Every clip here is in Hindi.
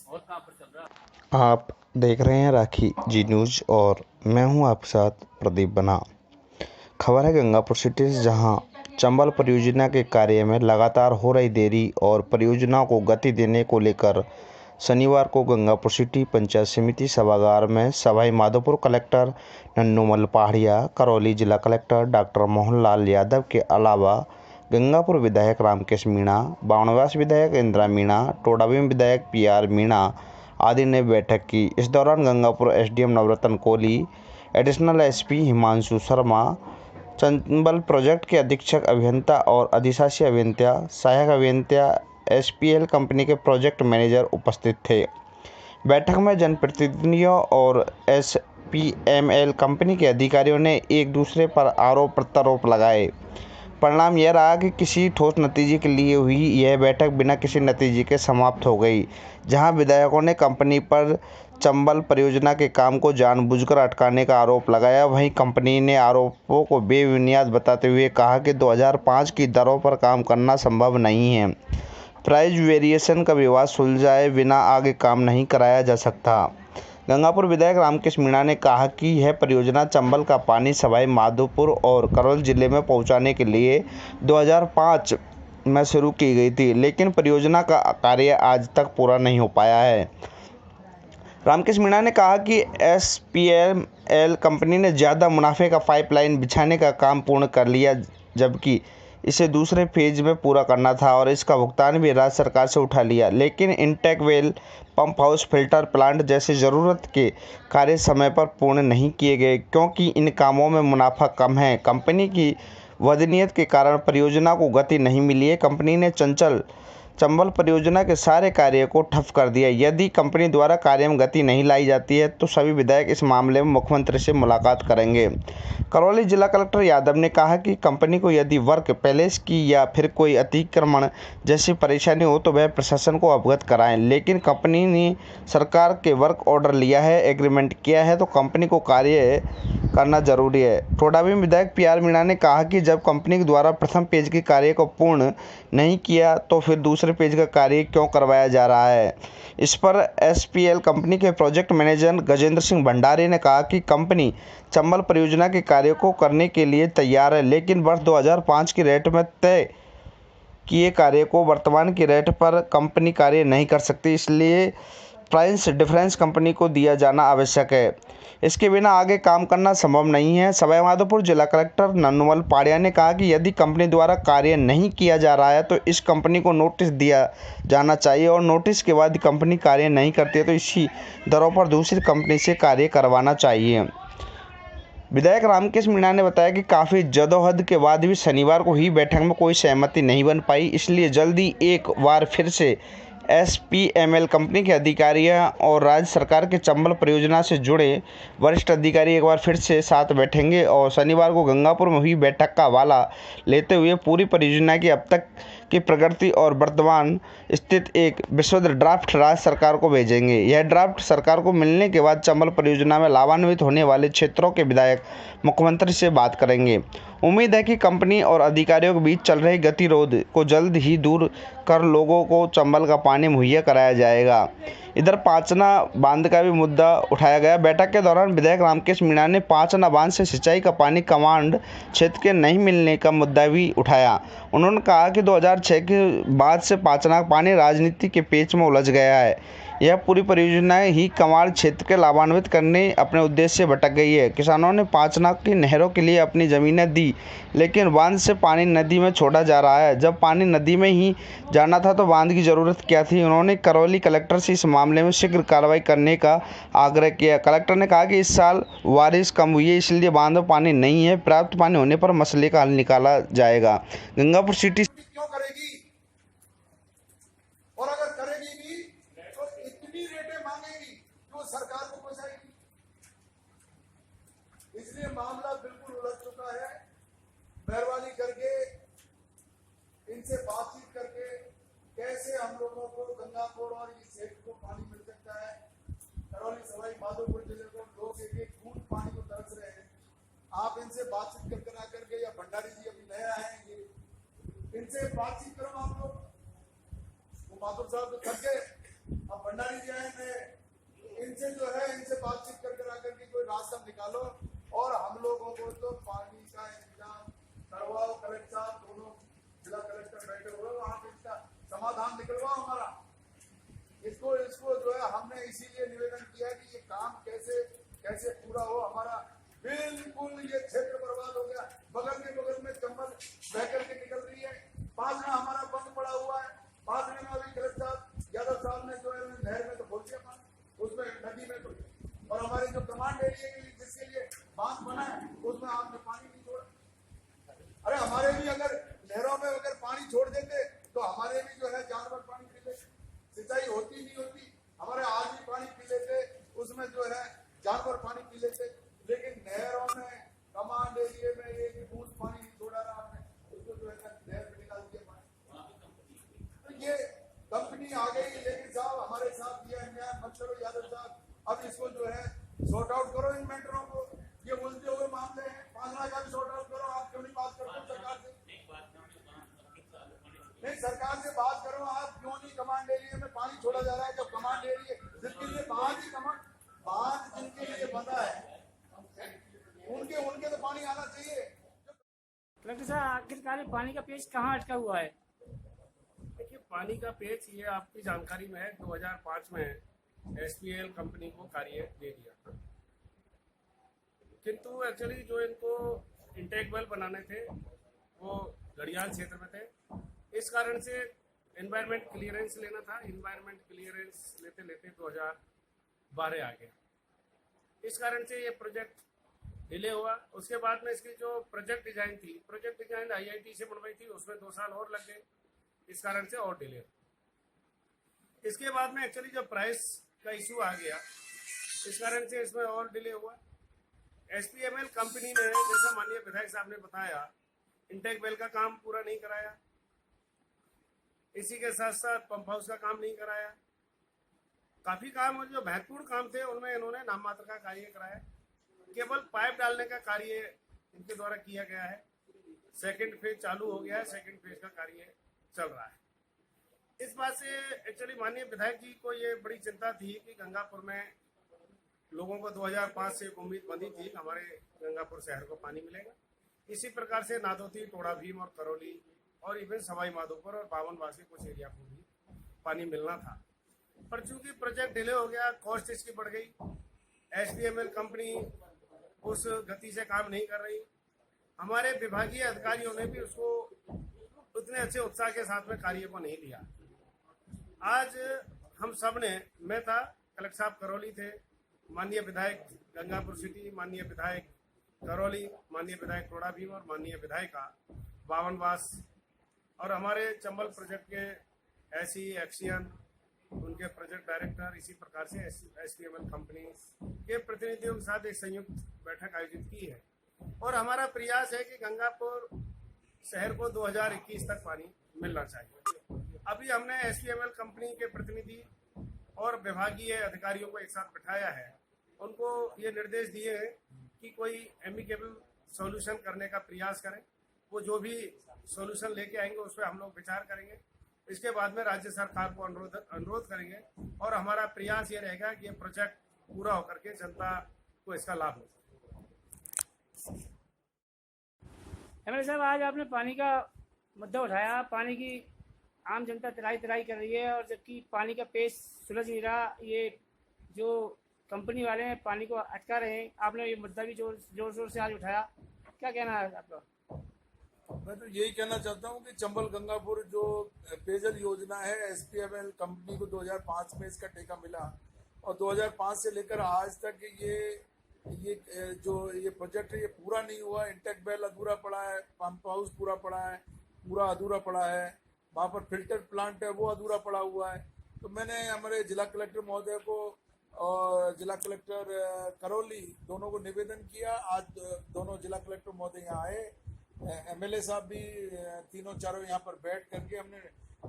आप देख रहे हैं राखी जी न्यूज़ और मैं हूं आपके साथ प्रदीप बना। खबर है गंगापुर सिटी से, जहां चंबल परियोजना के कार्य में लगातार हो रही देरी और परियोजना को गति देने को लेकर शनिवार को गंगापुर सिटी पंचायत समिति सभागार में सवाई माधोपुर कलेक्टर नन्नूमल पहाड़िया, करौली जिला कलेक्टर डॉक्टर मोहनलाल यादव के अलावा गंगापुर विधायक रामकेश मीणा, बावनवास विधायक इंदिरा मीणा, टोडाभीम विधायक पीआर मीणा आदि ने बैठक की। इस दौरान Gangapur SDM Navratna Kohli, additional SP Himanshu Sharma, Chambal project के अधीक्षक अभियंता और अधिशासी अभियंता, सहायक अभियंता, एसपीएल कंपनी के प्रोजेक्ट मैनेजर उपस्थित थे। बैठक में जनप्रतिनिधियों और एसपीएमएल कंपनी के अधिकारियों ने एक दूसरे पर आरोप प्रत्यारोप लगाए। परिणाम यह रहा कि किसी ठोस नतीजे के लिए हुई यह बैठक बिना किसी नतीजे के समाप्त हो गई, जहां विधायकों ने कंपनी पर चंबल परियोजना के काम को जानबूझकर अटकाने का आरोप लगाया। वहीं कंपनी ने आरोपों को बेबुनियाद बताते हुए कहा कि 2005 की दरों पर काम करना संभव नहीं है। प्राइस वेरिएशन का विवाद सुलझाए बिना आगे काम नहीं कराया जा सकता। गंगापुर विधायक रामकेश मीणा ने कहा कि यह परियोजना चंबल का पानी सवाई माधोपुर और करौली जिले में पहुंचाने के लिए 2005 में शुरू की गई थी, लेकिन परियोजना का कार्य आज तक पूरा नहीं हो पाया है। रामकेश मीणा ने कहा कि एसपीएमएल कंपनी ने ज़्यादा मुनाफे का पाइपलाइन बिछाने का काम पूर्ण कर लिया, जबकि इसे दूसरे फेज में पूरा करना था और इसका भुगतान भी राज्य सरकार से उठा लिया। लेकिन intake well, pump house, filter plant जैसे ज़रूरत के कार्य समय पर पूर्ण नहीं किए गए, क्योंकि इन कामों में मुनाफा कम है। कंपनी की वजनीयत के कारण परियोजना को गति नहीं मिली है। कंपनी ने चंबल परियोजना के सारे कार्य को ठप कर दिया। यदि कंपनी द्वारा कार्य में गति नहीं लाई जाती है तो सभी विधायक इस मामले में मुख्यमंत्री से मुलाकात करेंगे। करौली जिला कलेक्टर यादव ने कहा कि कंपनी को यदि वर्क पैलेस की या फिर कोई अतिक्रमण जैसी परेशानी हो तो वह प्रशासन को अवगत कराएं, लेकिन कंपनी ने सरकार के वर्क ऑर्डर लिया है, एग्रीमेंट किया है, तो कंपनी को कार्य करना जरूरी है। टोडाभीम विधायक पीआर मीणा ने कहा कि जब कंपनी के द्वारा प्रथम पेज के कार्य को पूर्ण नहीं किया तो फिर दूसरे पेज का कार्य क्यों करवाया जा रहा है। इस पर एसपीएल कंपनी के प्रोजेक्ट मैनेजर गजेंद्र सिंह भंडारी ने कहा कि कंपनी चंबल परियोजना के कार्य को करने के लिए तैयार है, लेकिन वर्ष 2005 की रेट में तय किए कार्य को वर्तमान की रेट पर कंपनी कार्य नहीं कर सकती, इसलिए प्राइस डिफरेंस कंपनी को दिया जाना आवश्यक है। इसके बिना आगे काम करना संभव नहीं है। सवाई माधोपुर जिला कलेक्टर नन्नूमल पहाड़िया ने कहा कि यदि कंपनी द्वारा कार्य नहीं किया जा रहा है तो इस कंपनी को नोटिस दिया जाना चाहिए और नोटिस के बाद कंपनी कार्य नहीं करती है तो इसी दरों पर दूसरी कंपनी से कार्य करवाना चाहिए। विधायक रामकेश मीणा ने बताया कि काफ़ी जदोजहद के बाद भी शनिवार को ही बैठक में कोई सहमति नहीं बन पाई, इसलिए जल्दी एक बार फिर से एसपीएमएल कंपनी के अधिकारियों और राज्य सरकार के चंबल परियोजना से जुड़े वरिष्ठ अधिकारी एक बार फिर से साथ बैठेंगे और शनिवार को गंगापुर में हुई बैठक का हवाला लेते हुए पूरी परियोजना की अब तक की प्रगति और वर्तमान स्थिति एक विशद ड्राफ्ट राज्य सरकार को भेजेंगे। यह ड्राफ्ट सरकार को मिलने के बाद चंबल परियोजना में लाभान्वित होने वाले क्षेत्रों के विधायक मुख्यमंत्री से बात करेंगे। उम्मीद है कि कंपनी और अधिकारियों के बीच चल रहे गतिरोध को जल्द ही दूर कर लोगों को चंबल का पानी मुहैया कराया जाएगा। इधर पांचना बांध का भी मुद्दा उठाया गया। बैठक के दौरान विधायक रामकेश मीणा ने पांचना बांध से सिंचाई का पानी कमांड क्षेत्र के नहीं मिलने का मुद्दा भी उठाया। उन्होंने कहा कि 2006 के बाद से पांचना का पानी राजनीति के पेच में उलझ गया है। यह पूरी परियोजना ही कमांड क्षेत्र के लाभान्वित करने अपने उद्देश्य से भटक गई है। किसानों ने पांचना की नहरों के लिए अपनी ज़मीनें दी, लेकिन बांध से पानी नदी में छोड़ा जा रहा है। जब पानी नदी में ही जाना था तो बांध की ज़रूरत क्या थी। उन्होंने करौली कलेक्टर से इस मामले में शीघ्र कार्रवाई करने का आग्रह किया। कलेक्टर ने कहा कि इस साल बारिश कम हुई है, इसलिए बांध में पानी नहीं है। पर्याप्त पानी होने पर मसले का हल निकाला जाएगा। गंगापुर सिटी क्यों करेगी, और अगर करेगी भी तो इतनी रेटें मांगेगी जो सरकार को पोसाएगी। इसलिए मामला बिल्कुल उलझ चुका है। मेहरबानी करके इनसे बातचीत करके कैसे हम लोगों को गंगापुर और इस क्षेत्र को पानी मिल सकता है। करौली सवाई माधोपुर जिले को लोग एक एक बूंद पानी को तरस रहे हैं। आप इनसे बातचीत करके ना करके, या भंडारी जी अभी नया आएंगे, इनसे बातचीत करो आप लोग। वो माधुर साहब तो थक गए, अब भंडारी जी आए नए, इनसे जो है इनसे बातचीत कर कर आकर के कोई रास्ता निकालो और हम लोगों को तो पानी का इंतजाम करवाओ। कलेक्टर साहब दोनों जिला कलेक्टर बैठे हुए वहां पे इसका समाधान निकलवाओ हमारा। इसको इसको जो है हमने इसीलिए निवेदन किया कि ये काम कैसे कैसे पूरा हो। हमारा बिल्कुल ये क्षेत्र बर्बाद हो गया। बगल में चंबल बह करके निकल रही है। पांचना हमारा बंद पड़ा हुआ है। पांचने में अभी कलेक्टर साहब यादव साहब ने जो है नहर में तो खोल दिया पानी, उसमें नदी में तो, और हमारे जो कमांड एरिया के लिए जिसके लिए बांध बना है उसमें आपने पानी नहीं छोड़ा। अरे हमारे भी अगर नहरों में अगर पानी छोड़ देते तो हमारे भी जो है जानवर पानी पी लेते, सिंचाई होती नहीं होती, हमारे आज भी पानी पी लेते, उसमें जो है जानवर पानी पी लेते। लेकिन नहरों में कमांड एरिया में एक बूंद पानी नहीं छोड़ा रहा आपने, उसको जो है नहर में निकाल दिया पानी। तो ये कंपनी आ गई, लेकिन साहब हमारे साथ ये अन्याय मत करो यादव साहब। अब इसको जो है सॉर्ट आउट करो इन मैटरों को। ये उलझे हुए मामले हैं, पांचना का भी सॉर्ट आउट करो। आप क्यों नहीं बात करते सरकार से? नहीं, सरकार से बात करो। आप क्यों नहीं कमांड एरिया में पानी छोड़ा जा रहा है? जब कमांड एरिया जिनके लिए बांध जिनके लिए बना है उनके तो पानी आना चाहिए। कलेक्टर साहब आखिरकार पानी का पेच कहाँ अटका हुआ है? देखिए, पानी का पेच ये आपकी जानकारी में है 2005 में एसपीएल कंपनी को कार्य दे दिया था, किंतु एक्चुअली जो इनको इंटेक वेल बनाने थे वो घड़ियाल क्षेत्र में थे। इस कारण से एनवायरमेंट क्लियरेंस लेना था। एनवायरमेंट क्लियरेंस लेते लेते 2012 आ गया। इस कारण से ये प्रोजेक्ट डिले हुआ। उसके बाद में इसकी जो प्रोजेक्ट डिजाइन आईआईटी से बनवाई थी, उसमें 2 साल और लग गए। इस कारण से और डिले। इसके बाद में एक्चुअली जो प्राइस का इशू आ गया, इस कारण से इसमें और डिले हुआ। एसपीएमएल कंपनी ने, जैसा माननीय विधायक साहब ने बताया, इंटेक वेल का काम पूरा नहीं कराया। इसी के साथ साथ पंप हाउस का काम नहीं कराया। काफी काम जो महत्वपूर्ण काम थे उनमें इन्होंने नाम मात्र का कार्य कराया। केवल पाइप डालने का कार्य इनके द्वारा किया गया है। सेकंड फेज चालू हो गया है, सेकंड फेज का कार्य चल रहा है। इस बात से एक्चुअली माननीय विधायक जी को ये बड़ी चिंता थी कि गंगापुर में लोगों को 2005 से एक उम्मीद बंधी थी कि हमारे गंगापुर शहर को पानी मिलेगा। इसी प्रकार से नादोती, टोड़ा भीम और करौली और इवन सवाई माधोपुर और बावनवासी कुछ एरिया को भी पानी मिलना था। पर चूंकि प्रोजेक्ट डिले हो गया, कॉस्ट इसकी बढ़ गई, एसपीएमएल कंपनी उस गति से काम नहीं कर रही। हमारे विभागीय अधिकारियों ने भी उसको उतने अच्छे उत्साह के साथ में कार्य को नहीं लिया। आज हम सब ने, मैं था, कलेक्टर साहब करौली थे, माननीय विधायक गंगापुर सिटी, माननीय विधायक करौली, माननीय विधायक टोड़ा भीम और माननीय विधायिका बावनवास और हमारे चंबल प्रोजेक्ट के एसई एक्सियन, उनके प्रोजेक्ट डायरेक्टर, इसी प्रकार से एसपीएमएल कंपनी के प्रतिनिधियों के साथ एक संयुक्त बैठक आयोजित की है। और हमारा प्रयास है कि गंगापुर शहर को 2021 तक पानी मिलना चाहिए। अभी हमने एसपीएमएल कंपनी के प्रतिनिधि और विभागीय अधिकारियों को एक साथ बिठाया है। उनको ये निर्देश दिए हैं कि कोई एमिकेबल सॉल्यूशन करने का प्रयास करें। वो जो भी सॉल्यूशन लेके आएंगे उस पर हम लोग विचार करेंगे। इसके बाद में राज्य सरकार को अनुरोध करेंगे और हमारा प्रयास ये रहेगा कि ये प्रोजेक्ट पूरा होकर के जनता को इसका लाभ हो। एमएलए साहब, आज आपने पानी का मुद्दा उठाया। पानी की आम जनता तराई कर रही है और जबकि पानी का पेच सुलझ नहीं रहा। ये जो कंपनी वाले हैं पानी को अटका रहे हैं, आपने ये मुद्दा भी जोर शोर से आज उठाया। क्या कहना है आपका? मैं तो यही कहना चाहता हूँ कि चंबल गंगापुर जो पेयजल योजना है, एसपीएमएल कंपनी को 2005 में इसका ठेका मिला और 2005 से लेकर आज तक ये जो ये प्रोजेक्ट है ये पूरा नहीं हुआ। इंटेक वेल अधूरा पड़ा है, पंप हाउस पूरा पड़ा है, पूरा अधूरा पड़ा है, वहाँ पर फिल्टर प्लांट है वो अधूरा पड़ा हुआ है। तो मैंने हमारे जिला कलेक्टर महोदय को और जिला कलेक्टर करौली दोनों को निवेदन किया। आज दोनों जिला कलेक्टर महोदय यहाँ आए, एमएलए साहब भी तीनों चारों यहाँ पर बैठ करके हमने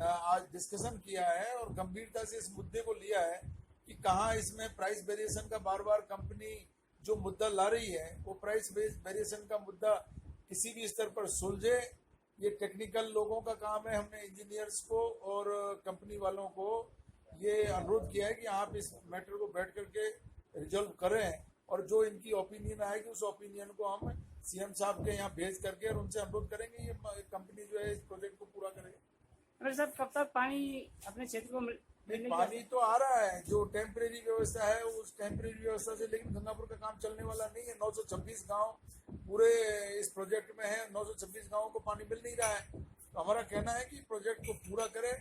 आज डिस्कशन किया है और गंभीरता से इस मुद्दे को लिया है कि कहाँ इसमें प्राइस वेरिएशन का बार बार कंपनी जो मुद्दा ला रही है वो प्राइस वेरिएशन का मुद्दा किसी भी स्तर पर सुलझे। ये टेक्निकल लोगों का काम है। हमने इंजीनियर्स को और कंपनी वालों को ये अनुरोध किया है कि आप इस मैटर को बैठ करके रिजॉल्व करें और जो इनकी ओपिनियन आएगी उस ओपिनियन को हम सीएम साहब के यहाँ भेज करके और उनसे अनुरोध करेंगे ये कंपनी जो है इस प्रोजेक्ट को पूरा करेगी। एमएलए साहब कब तक पानी अपने क्षेत्र को मिलने पानी तो आ रहा है, जो टेम्परेरी व्यवस्था है उस टेम्परेरी व्यवस्था से, लेकिन गंगापुर का काम चलने वाला नहीं है। 926 गांव पूरे इस प्रोजेक्ट में है, 926 गांवों को पानी मिल नहीं रहा है। तो हमारा कहना है कि प्रोजेक्ट को पूरा करें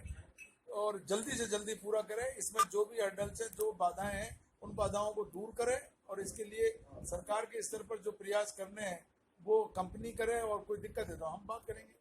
और जल्दी से जल्दी पूरा करें। इसमें जो भी हर्डल्स हैं, जो बाधाएं हैं, उन बाधाओं को दूर करें और इसके लिए सरकार के स्तर पर जो प्रयास करने हैं वो कंपनी करे और कोई दिक्कत है तो हम बात करेंगे।